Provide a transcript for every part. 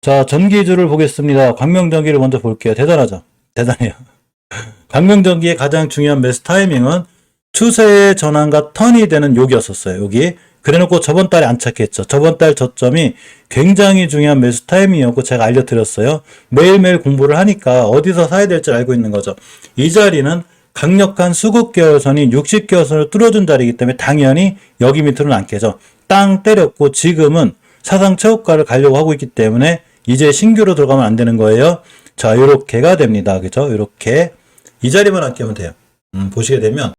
자, 전기주를 보겠습니다. 광명전기를 먼저 볼게요. 대단하죠? 대단해요. 광명전기의 가장 중요한 매수 타이밍은 추세의 전환과 턴이 되는 여기였었어요. 여기. 그래놓고 저번 달에 안착했죠. 저번 달 저점이 굉장히 중요한 매수 타이밍이었고 제가 알려드렸어요. 매일매일 공부를 하니까 어디서 사야 될지 알고 있는 거죠. 이 자리는 강력한 수급계열선이 60계열선을 뚫어준 자리이기 때문에 당연히 여기 밑으로는 안 깨져. 땅 때렸고 지금은 사상 최고가를 가려고 하고 있기 때문에 이제 신규로 들어가면 안 되는 거예요. 자, 요렇게가 됩니다. 그죠? 요렇게. 이 자리만 안 깨면 돼요. 보시게 되면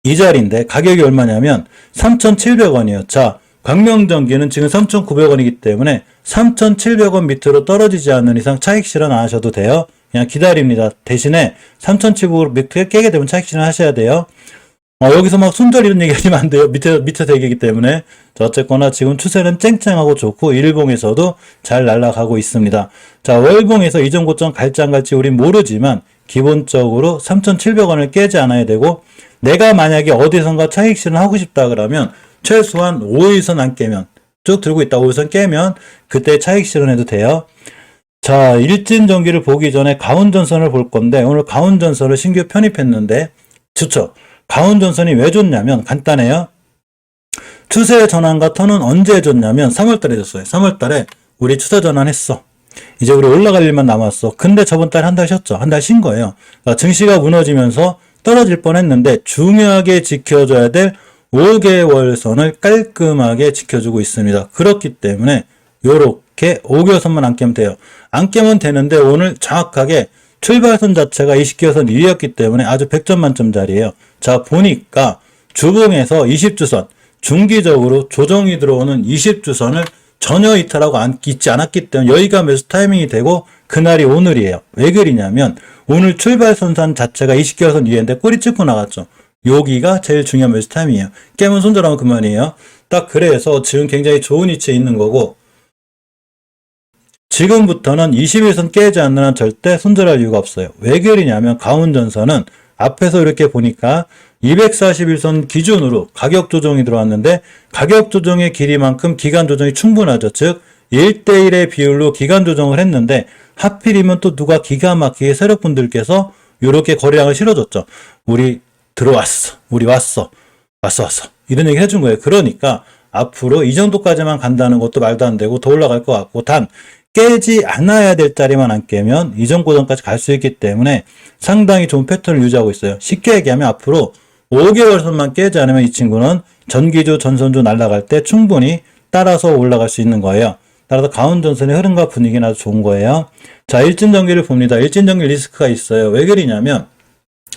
이 자리인데 가격이 얼마냐면 3,700원이에요. 자, 광명전기는 지금 3,900원이기 때문에 3,700원 밑으로 떨어지지 않는 이상 차익 실현 안 하셔도 돼요. 그냥 기다립니다. 대신에 3,700원 밑에 깨게 되면 차익 실현 하셔야 돼요. 여기서 막 손절 이런 얘기 하시면 안 돼요. 밑에 대기이기 때문에. 자, 어쨌거나 지금 추세는 쨍쨍하고 좋고 일봉에서도 잘 날아가고 있습니다. 자, 월봉에서 이전 고점 갈지 안 갈지 우린 모르지만 기본적으로 3,700원을 깨지 않아야 되고 내가 만약에 어디선가 차익 실현하고 싶다 그러면 최소한 5일선 안 깨면 쭉 들고 있다 5일선 깨면 그때 차익 실현해도 돼요. 자, 일진전기를 보기 전에 가운전선을 볼 건데 오늘 가운전선을 신규 편입했는데 좋죠. 가운전선이 왜 좋냐면 간단해요. 추세 전환과 턴은 언제 줬냐면 3월달에 줬어요. 3월달에 우리 추세 전환했어. 이제 우리 올라갈 일만 남았어. 근데 저번 달에 한 달 쉬었죠. 한 달 쉰 거예요. 그러니까 증시가 무너지면서 떨어질 뻔했는데 중요하게 지켜줘야 될 5개월선을 깔끔하게 지켜주고 있습니다. 그렇기 때문에 요렇게 5개월선만 안 깨면 돼요. 안 깨면 되는데 오늘 정확하게 출발선 자체가 20개월선 위였기 때문에 아주 100점 만점 자리예요. 자, 보니까 주봉에서 20주선 중기적으로 조정이 들어오는 20주선을 전혀 이탈하고 있지 않았기 때문에 여기가 매수 타이밍이 되고 그날이 오늘이에요. 왜 그러냐면 오늘 출발선산 자체가 20개월선 위인데 꼬리 찍고 나갔죠. 여기가 제일 중요한 매수 타이밍이에요. 깨면 손절하면 그만이에요. 딱 그래서 지금 굉장히 좋은 위치에 있는 거고 지금부터는 21선 깨지 않는 한 절대 손절할 이유가 없어요. 왜 그러냐면 가운전선은 앞에서 이렇게 보니까 241선 기준으로 가격 조정이 들어왔는데 가격 조정의 길이만큼 기간 조정이 충분하죠. 즉 1대1의 비율로 기간 조정을 했는데 하필이면 또 누가 기가 막히게 세력분들께서 이렇게 거래량을 실어줬죠. 우리 들어왔어. 우리 왔어. 이런 얘기 해준 거예요. 그러니까 앞으로 이 정도까지만 간다는 것도 말도 안 되고 더 올라갈 것 같고 단 깨지 않아야 될 자리만 안 깨면 이전 고점까지 갈 수 있기 때문에 상당히 좋은 패턴을 유지하고 있어요. 쉽게 얘기하면 앞으로 5개월선만 깨지 않으면 이 친구는 전기주, 전선주 날아갈 때 충분히 따라서 올라갈 수 있는 거예요. 따라서 가운전선의 흐름과 분위기는 아주 좋은 거예요. 자, 일진전기를 봅니다. 일진전기 리스크가 있어요. 왜 그러냐면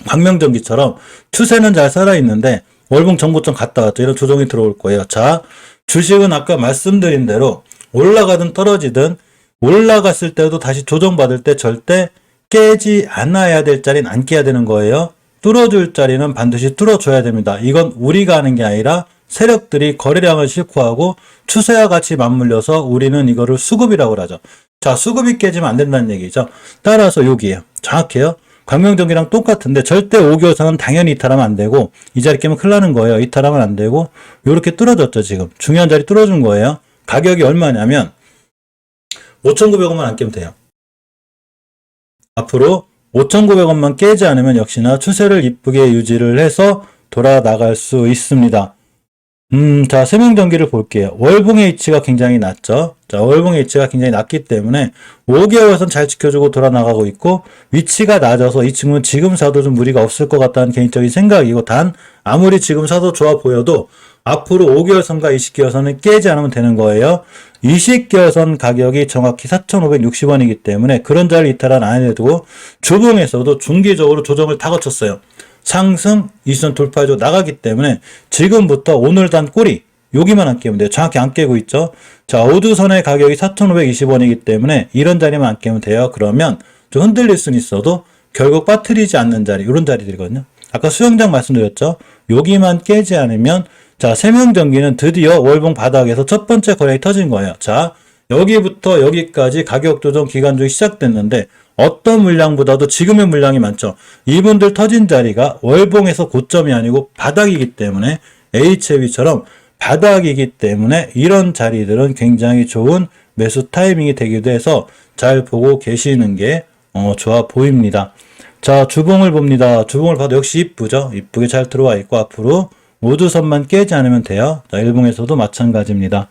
광명전기처럼 추세는 잘 살아있는데 월봉 전고점 갔다 왔죠. 이런 조정이 들어올 거예요. 자, 주식은 아까 말씀드린 대로 올라가든 떨어지든 올라갔을 때도 다시 조정받을 때 절대 깨지 않아야 될 자리는 안 깨야 되는 거예요. 뚫어줄 자리는 반드시 뚫어줘야 됩니다. 이건 우리가 하는 게 아니라 세력들이 거래량을 싣고 하고 추세와 같이 맞물려서 우리는 이거를 수급이라고 하죠. 자, 수급이 깨지면 안 된다는 얘기죠. 따라서 여기에요. 정확해요. 광명전기랑 똑같은데 절대 5개월선은 당연히 이탈하면 안 되고 이 자리 깨면 큰일 나는 거예요. 이탈하면 안 되고 이렇게 뚫어졌죠. 지금 중요한 자리 뚫어준 거예요. 가격이 얼마냐면 5,900원만 안 깨면 돼요. 앞으로 5,900원만 깨지 않으면 역시나 추세를 이쁘게 유지를 해서 돌아 나갈 수 있습니다. 자, 세명전기를 볼게요. 월봉의 위치가 굉장히 낮죠. 자, 월봉의 위치가 굉장히 낮기 때문에 5개월선 잘 지켜주고 돌아 나가고 있고 위치가 낮아서 이 친구는 지금 사도 좀 무리가 없을 것 같다는 개인적인 생각이고 단 아무리 지금 사도 좋아 보여도 앞으로 5개월선과 20개월선은 깨지 않으면 되는 거예요. 20개월선 가격이 정확히 4,560원이기 때문에 그런 자리를 이탈은 안 해두고 주봉에서도 중기적으로 조정을 다 거쳤어요. 상승 20선 돌파해줘 나가기 때문에 지금부터 오늘 단 꼬리 여기만 안 깨면 돼요. 정확히 안 깨고 있죠. 자, 우두선의 가격이 4,520원이기 때문에 이런 자리만 안 깨면 돼요. 그러면 좀 흔들릴 수는 있어도 결국 빠뜨리지 않는 자리 이런 자리들이거든요. 아까 수영장 말씀드렸죠. 여기만 깨지 않으면 자, 세명전기는 드디어 월봉 바닥에서 첫 번째 거래가 터진 거예요. 자, 여기부터 여기까지 가격 조정 기간 중이 시작됐는데 어떤 물량보다도 지금의 물량이 많죠. 이분들 터진 자리가 월봉에서 고점이 아니고 바닥이기 때문에 HLB처럼 바닥이기 때문에 이런 자리들은 굉장히 좋은 매수 타이밍이 되기도 해서 잘 보고 계시는 게 좋아 보입니다. 자, 주봉을 봅니다. 주봉을 봐도 역시 이쁘죠? 이쁘게 잘 들어와 있고 앞으로 우주선만 깨지 않으면 돼요. 자, 일봉에서도 마찬가지입니다.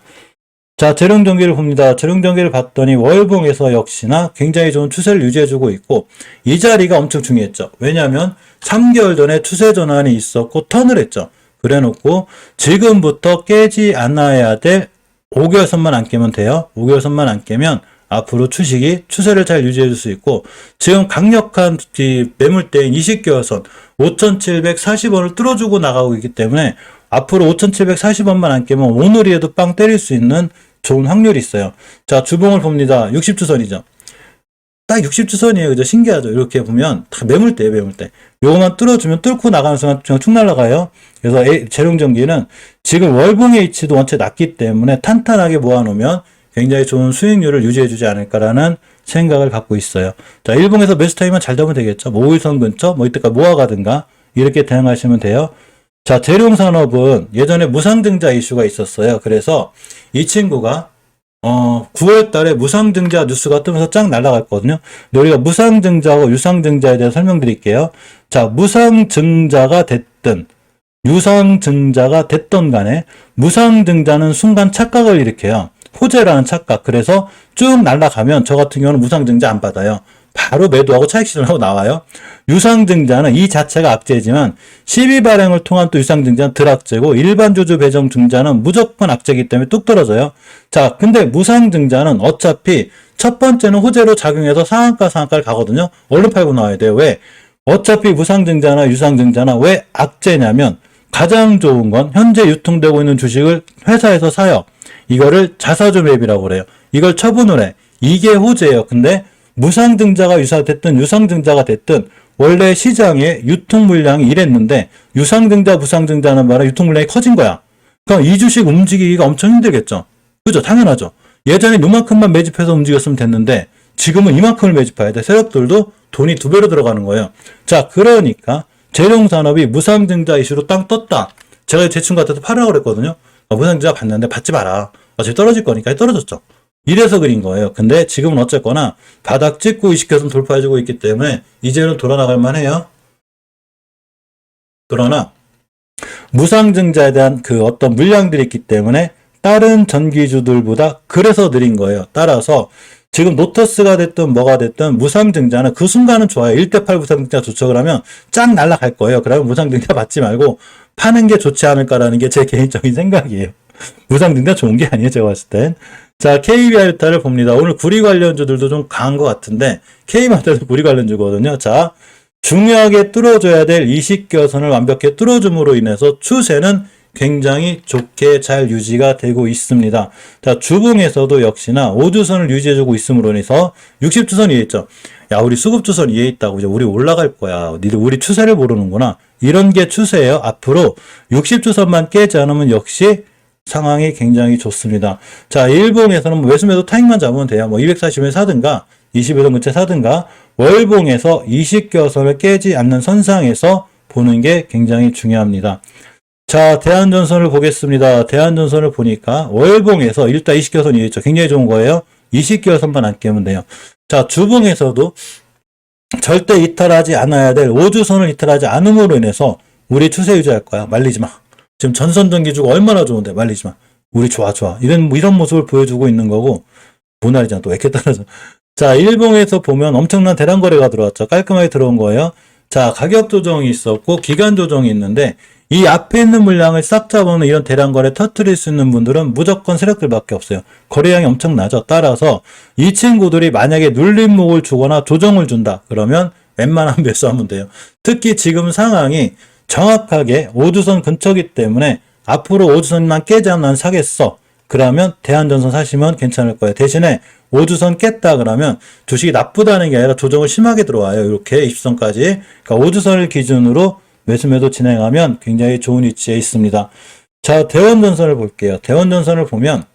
자, 재룡전기를 봅니다. 재룡전기를 봤더니 월봉에서 역시나 굉장히 좋은 추세를 유지해주고 있고 이 자리가 엄청 중요했죠. 왜냐하면 3개월 전에 추세 전환이 있었고 턴을 했죠. 그래놓고 지금부터 깨지 않아야 될 5개월 선만 안 깨면 돼요. 5개월 선만 안 깨면 앞으로 주식이 추세를 잘 유지해 줄 수 있고 지금 강력한 매물대인 20개월 선 5,740원을 뚫어주고 나가고 있기 때문에 앞으로 5,740원만 안 깨면 오늘이라도 빵 때릴 수 있는 좋은 확률이 있어요. 자, 주봉을 봅니다. 60주선이죠. 딱 60주선이에요. 그죠? 신기하죠? 이렇게 보면 다 매물대예요, 매물대. 요거만 뚫어주면 뚫고 나가는 순간 그냥 쭉 날아가요. 그래서 재룡전기는 지금 월봉의 위치도 원체 낮기 때문에 탄탄하게 모아놓으면 굉장히 좋은 수익률을 유지해주지 않을까라는 생각을 갖고 있어요. 자, 일봉에서 매수 타임만 잘 잡으면 되겠죠. 뭐 5일선 근처, 뭐 이때까지 모아가든가 이렇게 대응하시면 돼요. 자, 재룡산업은 예전에 무상증자 이슈가 있었어요. 그래서 이 친구가 9월 달에 무상증자 뉴스가 뜨면서 쫙 날아갔거든요. 근데 우리가 무상증자하고 유상증자에 대해 설명드릴게요. 자, 무상증자가 됐든 유상증자가 됐던 간에 무상증자는 순간 착각을 일으켜요. 호재라는 착각. 그래서 쭉 날아가면 저 같은 경우는 무상증자 안 받아요. 바로 매도하고 차익 실현하고 나와요. 유상증자는 이 자체가 악재지만 12발행을 통한 또 유상증자는 덜 악재고 일반 주주 배정 증자는 무조건 악재이기 때문에 뚝 떨어져요. 자, 근데 무상증자는 어차피 첫 번째는 호재로 작용해서 상한가를 가거든요. 얼른 팔고 나와야 돼요. 왜? 어차피 무상증자나 유상증자나 왜 악재냐면 가장 좋은 건 현재 유통되고 있는 주식을 회사에서 사요. 이거를 자사주 매입이라고 그래요. 이걸 처분을 해. 이게 호재예요. 근데 무상증자가 유사됐든 유상증자가 됐든 원래 시장에 유통 물량이 이랬는데 유상증자, 무상증자는 바람 유통 물량이 커진 거야. 그럼 이 주식 움직이기가 엄청 힘들겠죠. 그죠? 당연하죠. 예전에 요만큼만 매집해서 움직였으면 됐는데 지금은 이만큼을 매집해야 돼. 세력들도 돈이 2배로 들어가는 거예요. 자, 그러니까 재룡산업이 무상증자 이슈로 땅 떴다. 제가 제 친구 같아서 팔으라고 그랬거든요. 무상증자 받는데 받지 마라. 어차피 떨어질 거니까 떨어졌죠. 이래서 그린 거예요. 근데 지금은 어쨌거나 바닥 찍고 20개선 돌파해주고 있기 때문에 이제는 돌아나갈 만해요. 그러나 무상증자에 대한 그 어떤 물량들이 있기 때문에 다른 전기주들보다 그래서 느린 거예요. 따라서 지금 노터스가 됐든 뭐가 됐든 무상증자는 그 순간은 좋아요. 1대8 무상증자 좋죠. 그러면 쫙 날아갈 거예요. 그러면 무상증자 받지 말고 파는 게 좋지 않을까라는 게 제 개인적인 생각이에요. 무상증자 좋은 게 아니에요. 제가 봤을 땐. 자, KB알타를 봅니다. 오늘 구리 관련주들도 좀 강한 것 같은데 KB알타도 구리 관련주거든요. 자, 중요하게 뚫어줘야 될 20개선을 완벽히 뚫어줌으로 인해서 추세는 굉장히 좋게 잘 유지가 되고 있습니다. 자, 주봉에서도 역시나 5주선을 유지해주고 있음으로 인해서 60주선 위에 있죠. 야, 우리 수급주선 위에 있다고. 이제 우리 올라갈 거야. 니들 우리 추세를 모르는구나. 이런 게 추세예요. 앞으로 60주선만 깨지 않으면 역시 상황이 굉장히 좋습니다. 자, 일봉에서는 매수매도 타임만 잡으면 돼요. 뭐 240에 사든가 21선 근처에 사든가 월봉에서 20개선을 깨지 않는 선상에서 보는 게 굉장히 중요합니다. 자, 대한전선을 보겠습니다. 대한전선을 보니까 월봉에서 일단 20개선이 있죠. 굉장히 좋은 거예요. 20개선만 안 깨면 돼요. 자, 주봉에서도 절대 이탈하지 않아야 될 5주선을 이탈하지 않음으로 인해서 우리 추세 유지할 거야. 말리지 마. 지금 전선전기주가 얼마나 좋은데 말리지 마. 우리 좋아. 이런 모습을 보여주고 있는 거고 모나리잖아. 또 왜 이렇게 떨어져. 자, 일봉에서 보면 엄청난 대량 거래가 들어왔죠. 깔끔하게 들어온 거예요. 자, 가격 조정이 있었고 기간 조정이 있는데 이 앞에 있는 물량을 싹 잡아오는 이런 대량 거래 터뜨릴 수 있는 분들은 무조건 세력들밖에 없어요. 거래량이 엄청나죠. 따라서 이 친구들이 만약에 눌림목을 주거나 조정을 준다. 그러면 웬만하면 매수하면 돼요. 특히 지금 상황이 정확하게 5주선 근처기 때문에 앞으로 5주선만 깨지 않으면 난 사겠어. 그러면 대한전선 사시면 괜찮을 거예요. 대신에 5주선 깼다 그러면 주식이 나쁘다는 게 아니라 조정을 심하게 들어와요. 이렇게 20선까지. 그러니까 5주선을 기준으로 매수매도 진행하면 굉장히 좋은 위치에 있습니다. 자, 대원전선을 볼게요. 대원전선을 보면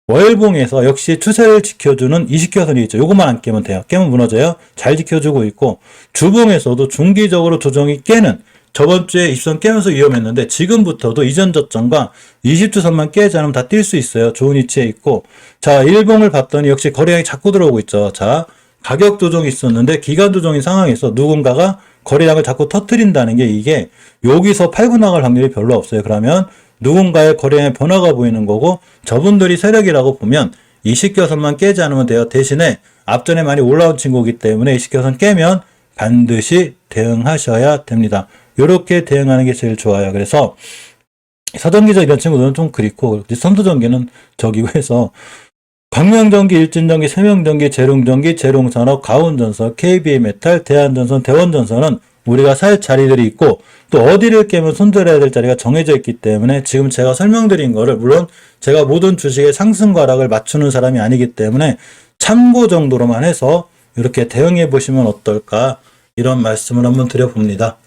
월봉에서 역시 추세를 지켜주는 20개선이 있죠. 요것만 안 깨면 돼요. 깨면 무너져요. 잘 지켜주고 있고 주봉에서도 중기적으로 조정이 깨는 저번 주에 20선 깨면서 위험했는데 지금부터도 이전 저점과 20주 선만 깨지 않으면 다 뛸 수 있어요. 좋은 위치에 있고. 자, 일봉을 봤더니 역시 거래량이 자꾸 들어오고 있죠. 자, 가격 조정이 있었는데 기간 조정인 상황에서 누군가가 거래량을 자꾸 터뜨린다는 게 이게 여기서 팔고 나갈 확률이 별로 없어요. 그러면 누군가의 거래량의 변화가 보이는 거고 저분들이 세력이라고 보면 이 시켜선만 깨지 않으면 돼요. 대신에 앞전에 많이 올라온 친구이기 때문에 이 시켜선 깨면 반드시 대응하셔야 됩니다. 이렇게 대응하는 게 제일 좋아요. 그래서 서전기적 이런 친구들은 좀 그립고 선두전기는 저기고 해서 광명전기, 일진전기, 세명전기, 재룡전기, 재룡산업, 가온전선, KB메탈, 대한전선, 대원전선은 우리가 살 자리들이 있고 또 어디를 깨면 손들어야 될 자리가 정해져 있기 때문에 지금 제가 설명드린 거를 물론 제가 모든 주식의 상승과 하락을 맞추는 사람이 아니기 때문에 참고 정도로만 해서 이렇게 대응해 보시면 어떨까 이런 말씀을 한번 드려봅니다.